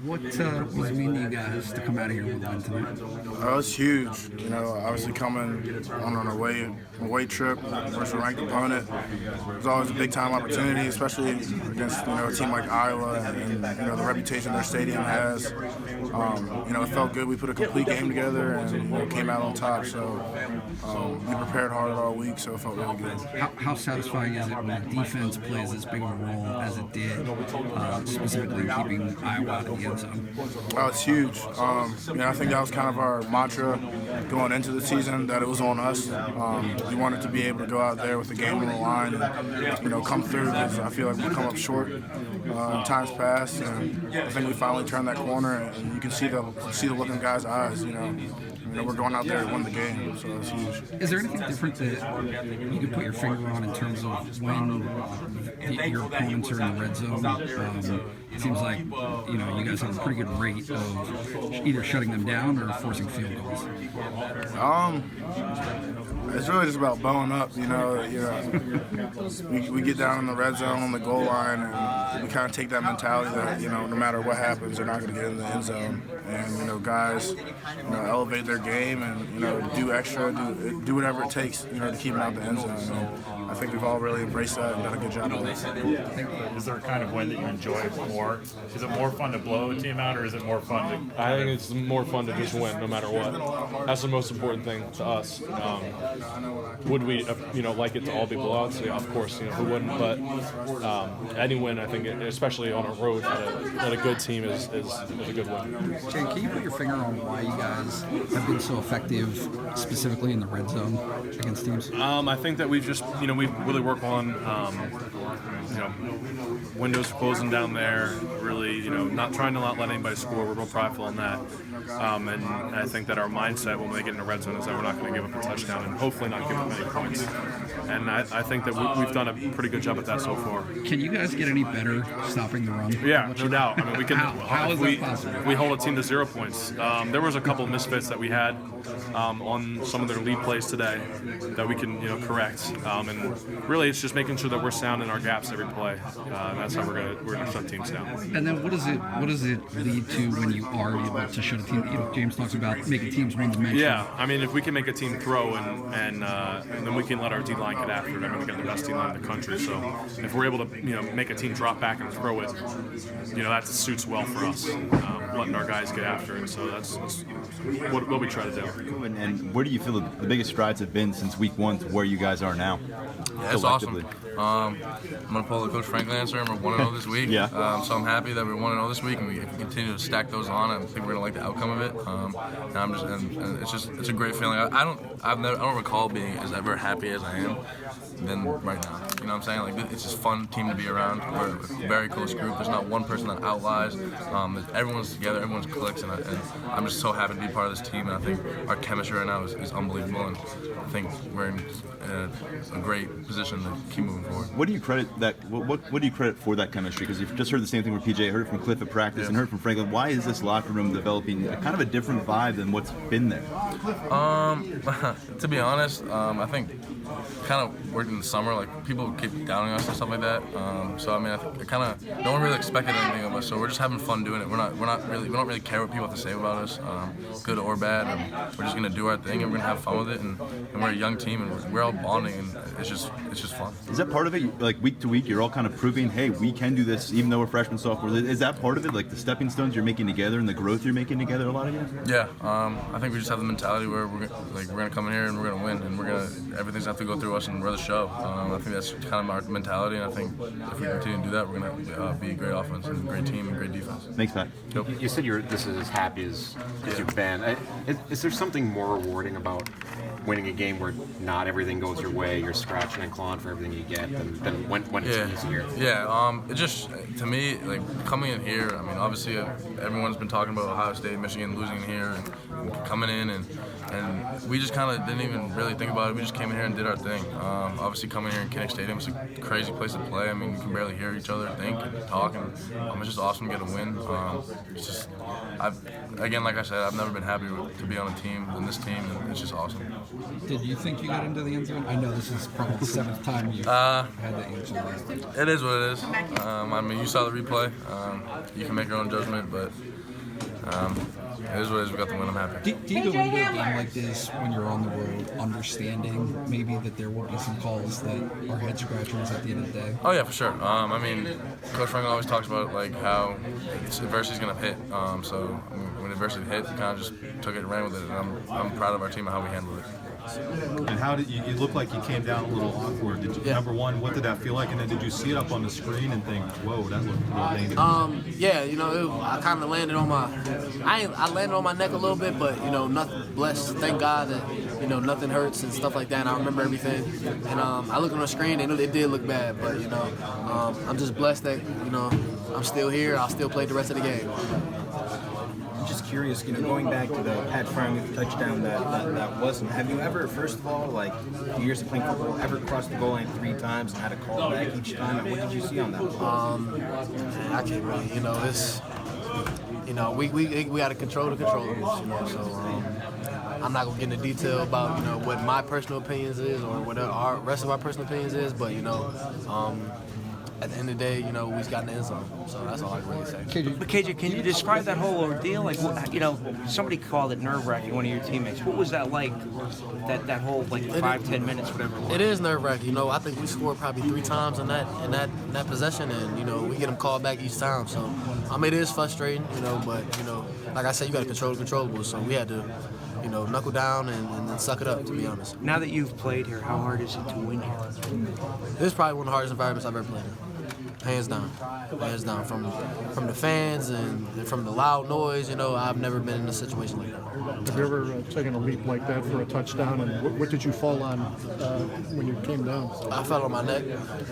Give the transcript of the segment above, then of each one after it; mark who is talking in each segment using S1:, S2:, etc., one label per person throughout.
S1: What does it mean to you guys to come out of here with a win tonight?
S2: It's huge. You know, obviously coming on an away trip versus a ranked opponent, it's always a big time opportunity, especially against a team like Iowa and the reputation their stadium has. It felt good. We put a complete game together and came out on top. So we prepared hard all week, so it felt really good.
S1: How satisfying is it when the defense plays as big of a role as it did, specifically keeping Iowa out of the end zone?
S2: Oh, it's huge. I think that was kind of our mantra going into the season, that it was on us. We wanted to be able to go out there with the game on the line and come through, because I feel like we've come up short times past, and I think we finally turned that corner, and you can see the look in guys' eyes. We're going out there to win the game, so it's huge.
S1: Is there anything different that you could put your finger on in terms of when your opponents are in the red zone? It seems like you guys have a pretty good rate of either shutting them down or forcing field goals.
S2: It's really just about bowing up. We get down in the red zone on the goal line, and we kind of take that mentality that no matter what happens, they're not going to get in the end zone. And guys, elevate their game and do extra, do whatever it takes, to keep them out the end zone. And I think we've all really embraced that and done a good job of it.
S3: Is there a kind of win that you enjoy more? Is it more fun to blow a team out, or is it more fun to?
S4: I think it's more fun to just win, no matter what. That's the most important thing to us. Would we, like it to all be blowouts? Yeah, of course, who wouldn't? But any win, I think, especially on a road at a good team, is a good win.
S1: Jay, can you put your finger on why you guys have been so effective, specifically in the red zone against teams?
S4: I think that we've just, we really work on, windows closing down there, really, not trying to not let anybody score. We're real prideful on that. And I think that our mindset when we get in the red zone is that we're not going to give up a touchdown and hopefully not give up many points. And I think that we've done a pretty good job at that so far.
S1: Can you guys get any better stopping the run?
S4: Yeah, no doubt. I mean, we can.
S1: How is that possible?
S4: We hold a team to 0 points. There was a couple of misfits that we had on some of their lead plays today that we can, correct. And really, it's just making sure that we're sound in our gaps every play. That's how we're gonna shut teams down.
S1: And then what does it lead to when you are able to shut a team? James talks about making teams one-dimensional.
S4: Yeah, I mean, if we can make a team throw and then we can let our D-line get after it. I mean, we got the best D-line in the country, so if we're able to, make a team drop back and throw it, that suits well for us, letting our guys get after it. So that's what we try to do.
S5: And where do you feel the biggest strides have been since week one to where you guys are now?
S6: Yeah, it's awesome. I'm going to pull the Coach Franklin answer, and we're 1-0 this week.
S5: Yeah.
S6: So I'm happy that we're 1-0 this week, and we continue to stack those on. I think we're going to like the outcome of it. And it's a great feeling. I don't recall being as ever happy as I am than right now. You know what I'm saying? Like, it's just a fun team to be around. We're a very close group. There's not one person that outlies. Everyone's together. Everyone's clicks, and I'm just so happy to be part of this team. And I think our chemistry right now is unbelievable, and I think we're in a great position to keep moving forward.
S5: What do you credit that? What do you credit for that chemistry? Because you've just heard the same thing from PJ, heard it from Cliff at practice, and heard from Franklin. Why is this locker room developing a kind of a different vibe than what's been there?
S6: To be honest, I think kind of worked in the summer. Like, people keep doubting us and stuff like that. So I mean, I think no one really expected anything of us. So we're just having fun doing it. We don't really care what people have to say about us, good or bad. And we're just gonna do our thing, and we're gonna have fun with it. And we're a young team, and we're all bonding, and it's just fun.
S5: Is that part of it? Like, week to week, you're all kind of proving, hey, we can do this, even though we're freshmen, sophomores. Is that part of it? Like the stepping stones you're making together and the growth you're making together, a lot of you?
S6: Yeah, I think we just have the mentality where we're gonna come in here and we're gonna win, and everything's gonna have to go through us, and we're the show. I think that's kind of our mentality, and I think if we continue to do that, we're gonna be a great offense and a great team and great defense.
S5: Thanks, Pat.
S7: You said this is as happy as you've been. Is there something more rewarding about winning a game where not everything goes your way, you're scratching and clawing for everything you get, than when it's easier?
S6: Yeah, it just, to me, like, coming in here, I mean, obviously everyone's been talking about Ohio State, Michigan losing here, and coming in, and we just kind of didn't even really think about it. We just came in here and did our thing. Obviously coming here in Kinnick Stadium, it's a crazy place to play. I mean, you can barely hear each other think and talk, and it's just awesome to get a win. It's just, like I said, I've never been happier to be on a team than this team, and it's just awesome.
S1: Did you think you got into the end zone? I know this is probably the 7th time you've had to answer that.
S6: It is what it is. I mean, you saw the replay. You can make your own judgment, but it is what it is. We got the win. I'm happy.
S1: Do you go into a game like this when you're on the road, understanding maybe that there will be some calls that are head scratchers at the end of the day?
S6: Oh yeah, for sure. I mean, Coach Franklin always talks about like how adversity's gonna hit. So when adversity hit, we kind of just took it and ran with it. And I'm proud of our team and how we handled it.
S8: And how did you look like you came down a little awkward? Did you, number one, what did that feel like? And then did you see it up on the screen and think, whoa, that looked a little dangerous?
S9: Yeah, I kind of landed on I landed on my neck a little bit, but nothing. Blessed, thank God that nothing hurts and stuff like that. And I remember everything. And I looked on the screen, it did look bad, but I'm just blessed that I'm still here. I'll still play the rest of the game.
S10: Just curious, going back to the Pat Freiermuth touchdown that wasn't. Have you ever, first of all, like years of playing football, ever crossed the goal line 3 times and had a call back each time? And what did you see on that one?
S9: I can't really, it's, we got to control the controllables, so I'm not gonna get into detail about what my personal opinions is or what our rest of our personal opinions is, but at the end of the day, we just got in the end zone. So that's all I can really say.
S11: But KJ, can you describe that whole ordeal? Like, somebody called it nerve-wracking, one of your teammates. What was that like, that whole, 5-10 minutes, whatever it was?
S9: It is nerve-wracking. I think we scored probably 3 times in that possession, and, we get them called back each time. So, it is frustrating, but, like I said, you got to control the controllables. So we had to, knuckle down and suck it up, to be honest.
S11: Now that you've played here, how hard is it to win here?
S9: This is probably one of the hardest environments I've ever played in. Hands down. From the fans and from the loud noise, I've never been in a situation like that.
S12: Have you ever taken a leap like that for a touchdown, and what did you fall on when you came down?
S9: I fell on my neck.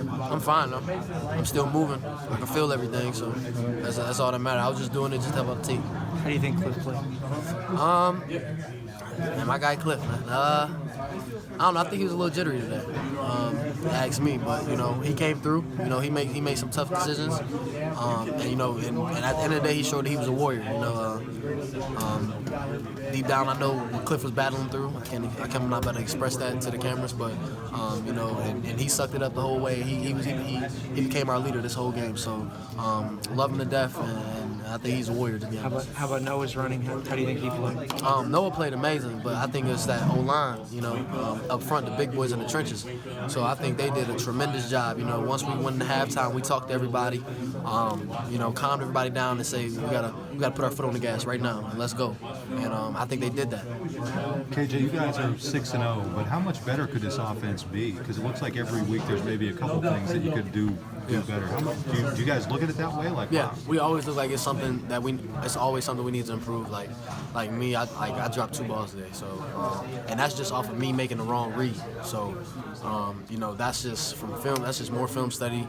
S9: I'm fine though. I'm still moving. I can feel everything, so that's all that matters. I was just doing it just to help out the team.
S11: How do you think Cliff played?
S9: Man, my guy Cliff, man. I don't know. I think he was a little jittery today. Ask me, but he came through. He made some tough decisions, and at the end of the day, he showed that he was a warrior. Deep down, I know what Cliff was battling through. I can't not better express that to the cameras, but and he sucked it up the whole way. He became our leader this whole game. So love him to death, and I think he's a warrior, to be honest.
S11: How about Noah's running? How do you think he played?
S9: Noah played amazing, but I think it's that O-line, up front, the big boys in the trenches. So I think they did a tremendous job. Once we went into halftime, we talked to everybody, calmed everybody down and say, we gotta put our foot on the gas right now and let's go. And I think they did that.
S8: KJ, you guys are 6-0, but how much better could this offense be? Because it looks like every week there's maybe a couple things that you could do better. Do you guys look at it that way?
S9: Yeah, we always look like it's something that it's always something we need to improve. Like me, I dropped 2 balls today, so and that's just off of me making the wrong read. So that's just from film. That's just more film study,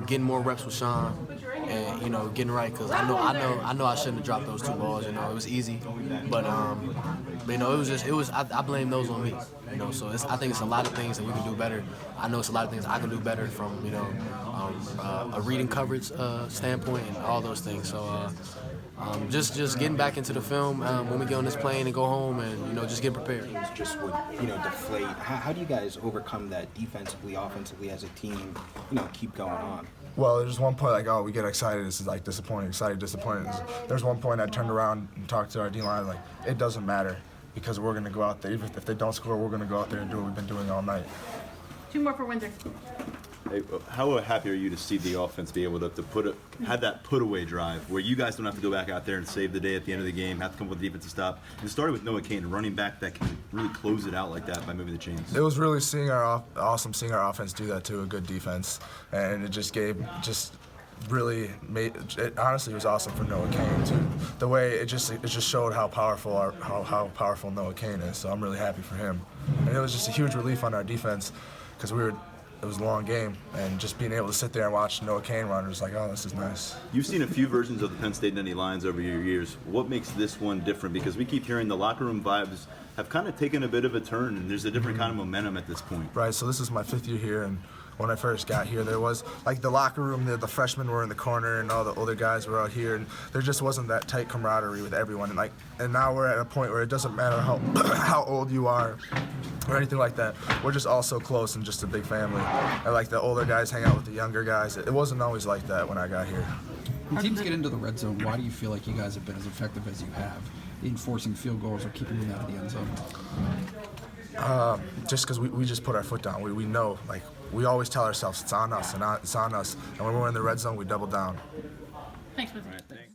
S9: getting more reps with Sean, and getting right. Because I know I shouldn't have dropped those 2 balls. It was easy, but it was. I blame those on me. So I think it's a lot of things that we can do better. I know it's a lot of things I can do better from a reading coverage standpoint and all those things. So just getting back into the film when we get on this plane and go home and just get prepared.
S10: Just would deflate. How do you guys overcome that defensively, offensively as a team? Keep going on.
S2: Well, there's one point we get excited. This is disappointing, excited, disappointed. There's one point I turned around and talked to our D-line it doesn't matter because we're going to go out there. Even if they don't score, we're going to go out there and do what we've been doing all night.
S13: 2 more for Windsor.
S5: Hey, how happy are you to see the offense be able to have that put-away drive where you guys don't have to go back out there and save the day at the end of the game, have to come up with a defensive stop? And it started with Noah Kane, a running back that can really close it out like that by moving the chains.
S2: It was really awesome seeing our offense do that to a good defense, and it really made it. Honestly, it was awesome for Noah Kane too. The way it just showed how powerful how powerful Noah Kane is. So I'm really happy for him, and it was just a huge relief on our defense because it was a long game, and just being able to sit there and watch Noah Kane run was like, oh, this is nice.
S5: You've seen a few versions of the Penn State Nittany Lions over your years. What makes this one different? Because we keep hearing the locker room vibes have kind of taken a bit of a turn, and there's a different kind of momentum at this point.
S2: Right, so this is my 5th year here, and
S13: when I first got here. There was, like, the locker room, the freshmen were in the corner and all the older guys were out here, and there just wasn't that tight camaraderie with everyone. And now we're at a point where it doesn't matter how how old you are or anything like that. We're just all so close and just a big family. And like the older guys hang out with the younger guys. It wasn't always like that when I got here.
S1: When teams get into the red zone, why do you feel like you guys have been as effective as you have in forcing field goals or keeping them out of the end zone?
S13: Just because we just put our foot down. We know, like, we always tell ourselves it's on us, and it's on us. And when we're in the red zone, we double down.
S14: Thanks, Smithy.